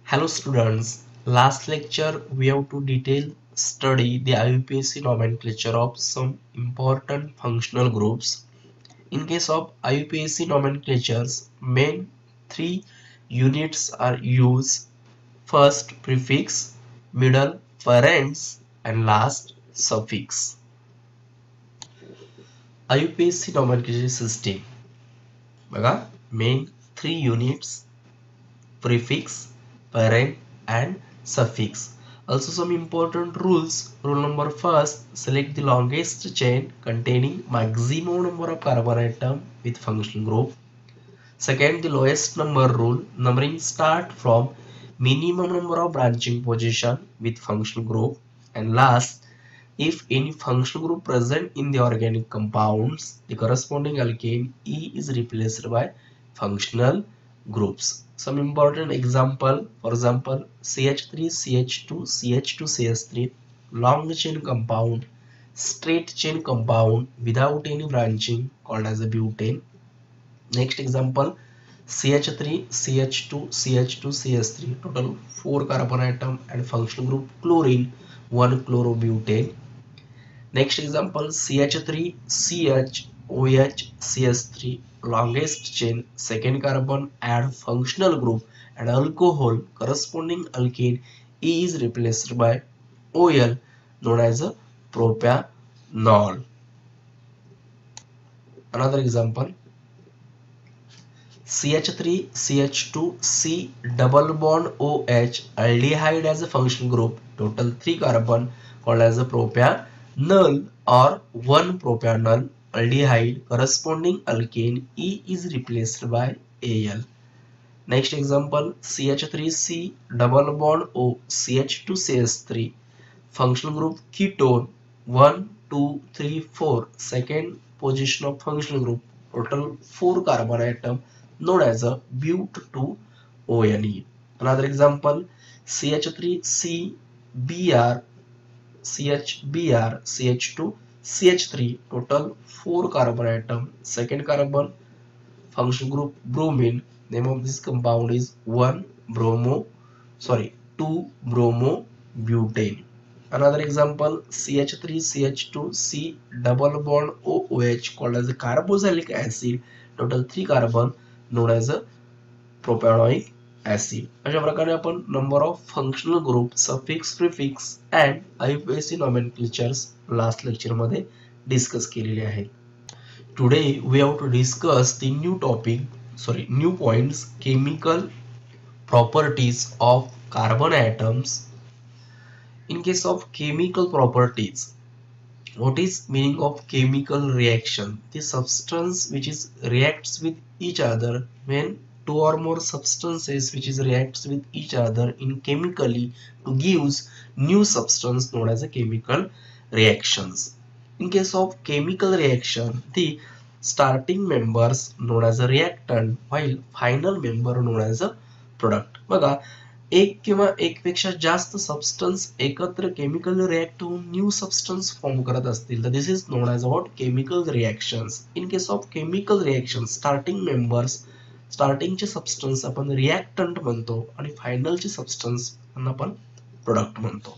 Hello students, last lecture we have to detail study the IUPAC nomenclature of some important functional groups. In case of IUPAC nomenclatures, main three units are used: first prefix, middle parents, and last suffix. IUPAC nomenclature system बघा main three units: prefix, parent, and suffix. Also some important rules. Rule number first, select the longest chain containing maximum number of carbon atom with functional group. Second, the lowest number rule. Numbering start from minimum number of branching position with functional group. And last, if any functional group present in the organic compounds, the corresponding alkane E is replaced by functional groups. Some important example, for example, CH3, CH2, CH2, CH3, long chain compound, straight chain compound without any branching called as a butane. Next example, CH3, CH2, CH2, CH3, total 4 carbon atom and functional group chlorine, 1 chlorobutane. Next example, CH3, CH, OH, CH3, longest chain, second carbon, add functional group and alcohol, corresponding alkane E is replaced by OL, known as a propanol. Another example, CH3, CH2, C double bond OH, aldehyde as a functional group, total 3 carbon, called as a propanol or 1 propanol aldehyde, corresponding alkane E is replaced by Al. Next example, CH3C double bond O, CH2CH3, functional group ketone, 1, 2, 3, 4, second position of functional group, total 4 carbon atom, known as a but2-ONE. Another example, CH3CBr, CHBr, CH2, CH3, total 4 carbon atom, second carbon, functional group bromine. Name of this compound is 2-bromobutane. Another example, CH3CH2C double bond OOH, called as a carboxylic acid, total 3 carbon, known as a propanoic acid. अशा प्रकारे आपण number of functional group, suffix, prefix and IUPAC nomenclatures last lecture मध्ये discuss केलेले आहेत. Today we have to discuss the new points: chemical properties of carbon atoms. In case of chemical properties, what is meaning of chemical reaction? The substance which is reacts with each other when two or more substances which is reacts with each other in chemically to gives new substance, known as a chemical reactions. In case of chemical reaction, the starting members known as a reactant while final member known as a product. बघा, एक किंवा एकपेक्षा जास्त substance एकत्र chemical react होऊन new substance form करत असतील तर this is known as about chemical reactions. In case of chemical reaction, starting members, स्टार्टिंगचे सबस्टन्स आपण रिएक्टंट म्हणतो आणि फायनलचे सबस्टन्स आपण प्रोडक्ट म्हणतो.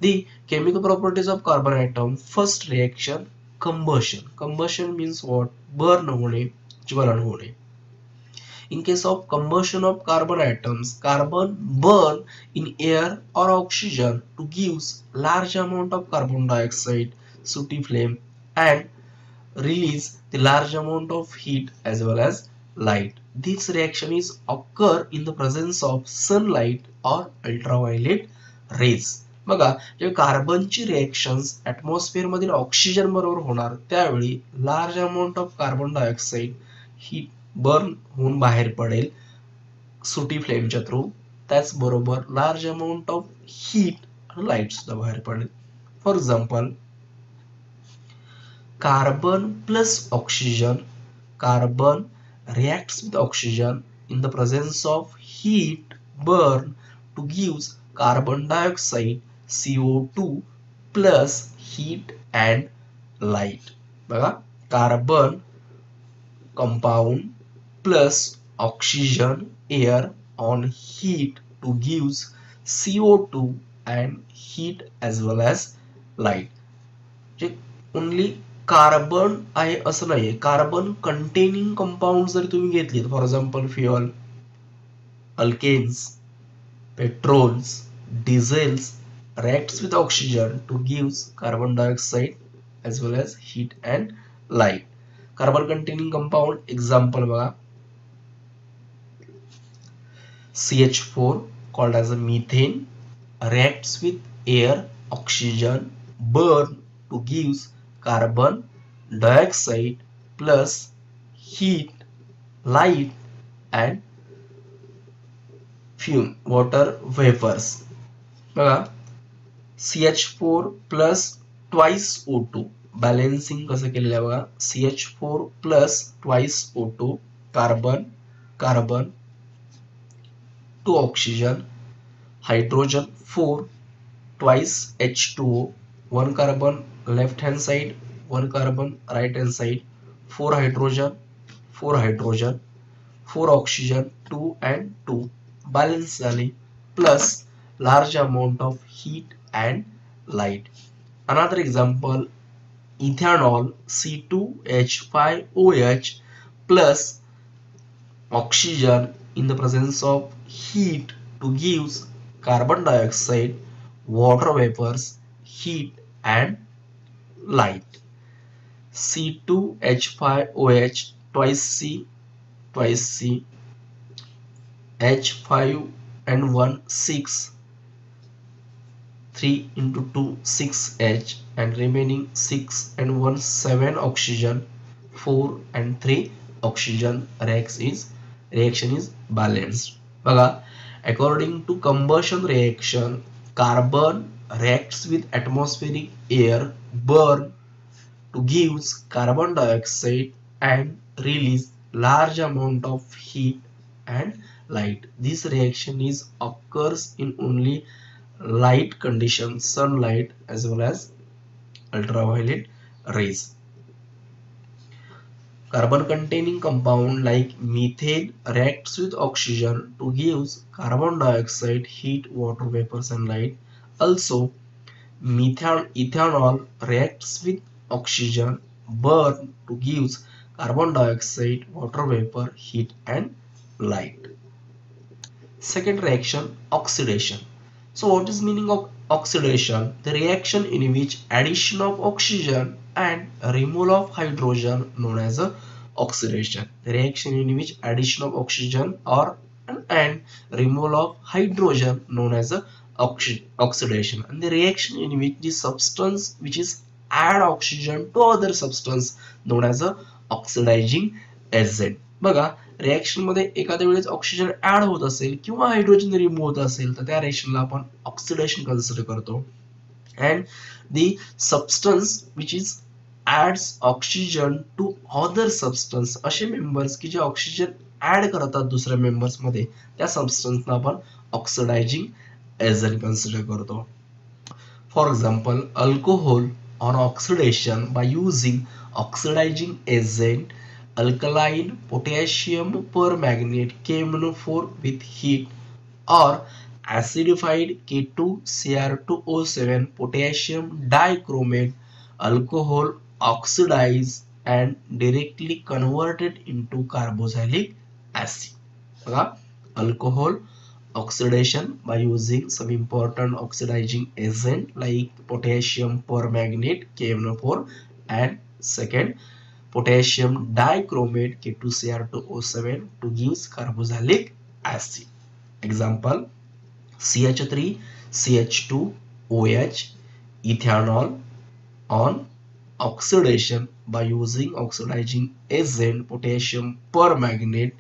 The chemical properties of carbon atom. First reaction, combustion. Combustion means what? Burn होणे, ज्वलन होणे. In case of combustion of carbon atoms, carbon burn in air or oxygen to gives large amount of carbon dioxide, sooty flame, and release the large amount of heat as well as light. This reaction is occur in the presence of sunlight or ultraviolet rays. बघा, जेव्हा कार्बनची reactions atmosphere मधील oxygen बरोबर होणार त्यावेळी large amount of carbon dioxide heat burn होऊन बाहेर पडेल सुटी फ्लेमच्या थ्रू. त्याचबरोबर लार्ज अमाऊंट ऑफ हीट आणि लाईट सुद्धा बाहेर पडेल. For example, carbon plus oxygen, carbon reacts with oxygen in the presence of heat burn to gives carbon dioxide, CO2 plus heat and light. बघा, carbon compound plus oxygen air on heat to gives CO2 and heat as well as light. जे only carbon आहे असं नाहीये, carbon containing compound जर तुम्ही घेतली, for example fuel, alkanes, petrols, diesels reacts with oxygen to gives carbon dioxide as well as heat and light. Carbon containing compound example बघा, CH4 called as a methane reacts with air, oxygen, burn to gives carbon dioxide plus heat, light and fume, water vapors. बघा, CH4 plus twice O2 balancing कसं केलेलं आहे बघा, CH4 plus twice O2 carbon carbon 2 oxygen hydrogen 4 twice H2O 1 carbon left hand side 1 carbon right hand side 4 hydrogen 4 oxygen 2 and 2 balance झाले plus large amount of heat and light. Another example, ethanol C2H5OH plus oxygen in the presence of heat to gives carbon dioxide, water vapors, heat and light. C2H5OH twice C H5 and 1 6 3 into 2 6H and remaining 6 and 1 7 oxygen 4 and 3 oxygen reaction is balanced. बघा, according to combustion reaction, carbon reacts with atmospheric air, burn to gives carbon dioxide and release large amount of heat and light. This reaction is occurs in only light conditions, sunlight as well as ultraviolet rays. Carbon containing compound like methane reacts with oxygen to gives carbon dioxide, heat, water vapors and light. Also ethanol reacts with oxygen, burn to gives carbon dioxide, water vapor, heat and light. Second reaction, oxidation. So what is meaning of oxidation? The reaction in which addition of oxygen and removal of hydrogen known as a oxidation. The reaction in which addition of oxygen and removal of hydrogen known as a oxidation. And the reaction in which the substance which is add oxygen to other substance known as a oxidizing agent. बघा, reaction मध्ये एखाद्या वेळेस oxygen add होत असेल किंवा hydrogen remove होत असेल तर त्या रिएक्शनला आपण ऑक्सिडेशन कन्सिडर करतो. And the substance which is ads oxygen two other substance, असे मेंबर्स की जे ऑक्सिजन ऍड करतात दुसऱ्या मेंबर्स मध्ये, त्या सबस्टन्सना आपण ऑक्सिडायझिंग एजंट कन्सिडर करतो. For example, alcohol on oxidation by using oxidizing agent alkaline potassium permanganate KMnO4 with heat, or acidified K2Cr2O7 potassium dichromate alcohol oxidized and directly converted into carboxylic acid. Alcohol oxidation by using some important oxidizing agent like potassium permanganate KMnO4 and second potassium dichromate K2Cr2O7 to gives carboxylic acid. Example, CH3CH2OH ethanol on oxidation by using oxidizing agent potassium permanganate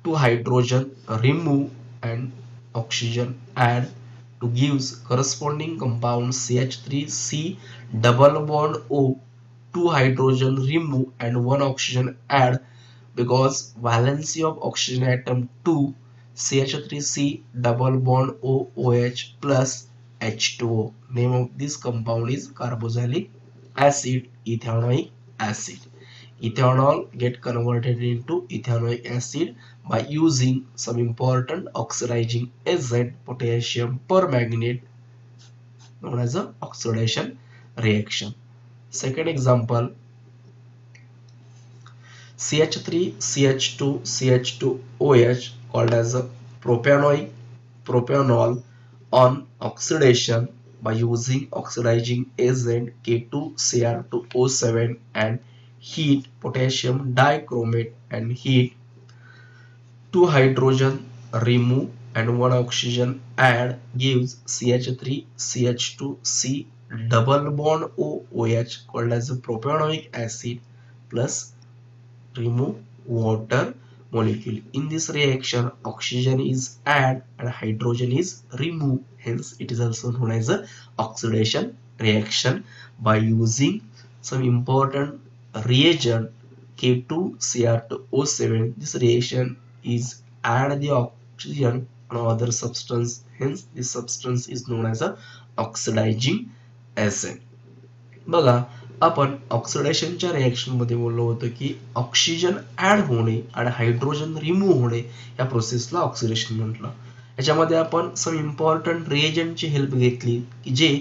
to hydrogen remove and oxygen add to gives corresponding compound CH3C double bond O, 2 hydrogen remove and 1 oxygen add, because valency of oxygen atom 2 CH3C double bond OH plus H2O. Name of this compound is carboxylic acid, ethanoic acid. Ethanol get converted into ethanoic acid by using some important oxidizing agent, potassium permanganate, known as a oxidation reaction. Second example, CH3 CH2 CH2OH, called as a propanol on oxidation by using oxidizing agent K2Cr2O7 and heat potassium dichromate and heat, 2 hydrogen remove and 1 oxygen add gives CH3 CH2 C double bond OH, called as a propanoic acid, plus remove water molecule. In this reaction, oxygen is added and hydrogen is removed. Hence, it is also known as a oxidation reaction by using some important reagent K2Cr2O7. This reaction is add the oxygen on other substance. Hence, this substance is known as a oxidizing agent. बघा, आपण ऑक्सिडेशनच्या reaction मध्ये बोललो होतो की oxygen add होणे आणि hydrogen remove होणे या प्रोसेसला ऑक्सिडेशन म्हटलं. याच्यामध्ये आपण सम इम्पॉर्टंट रिएजंटची हेल्प घेतली की जे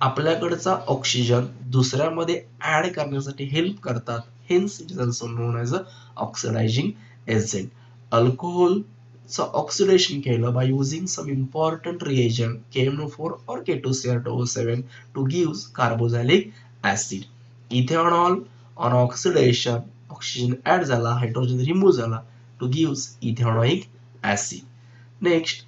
आपल्याकडचा ऑक्सिजन दुसऱ्यामध्ये ऍड करण्यासाठी हेल्प करतात. Hence it is also known as a oxidising agent. अल्कोहोलचं ऑक्सिडेशन केलं by using some important reagent KMnO4 or K2Cr2O7 to give carboxylic acid. Ethanol on oxidation, oxygen add झाला, hydrogen remove झाला to gives ethanoic acid. Next,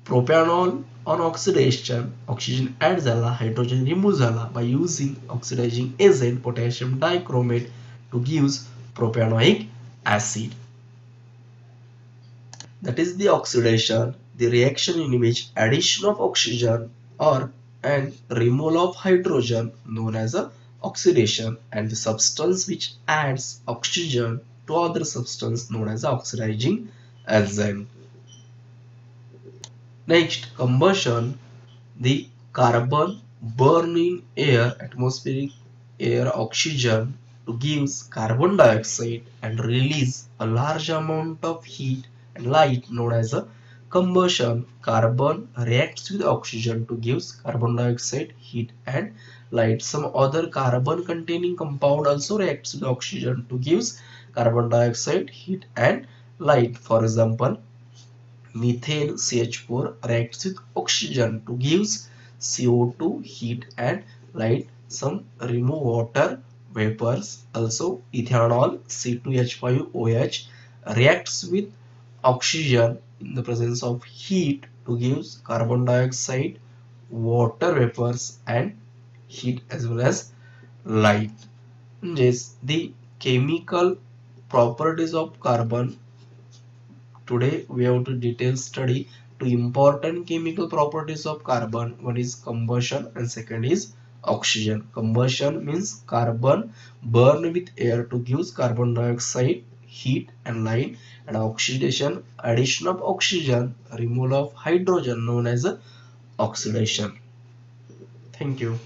propanol on oxidation, oxygen add झाला, hydrogen remove झाला by using oxidizing agent potassium dichromate to gives propanoic acid. That is the oxidation, the reaction in which addition of oxygen or and removal of hydrogen known as a oxidation, and the substance which adds oxygen to other substance known as oxidizing agent. Next, combustion, the carbon burn in air, atmospheric air oxygen to gives carbon dioxide and release a large amount of heat and light known as a combustion. Carbon reacts with oxygen to gives carbon dioxide, heat and light. Some other carbon containing compound also reacts with oxygen to gives carbon dioxide, heat and light. For example, methane CH4 reacts with oxygen to gives CO2, heat and light. Some remove water vapors. Also, ethanol C2H5OH reacts with oxygen in the presence of heat to gives carbon dioxide, water vapors and heat as well as light. Yes, the chemical properties of carbon. Today we have to detail study two important chemical properties of carbon. One is combustion and second is oxygen. Combustion means carbon burn with air to gives carbon dioxide, heat and light, and oxidation, addition of oxygen, removal of hydrogen known as oxidation. Thank you.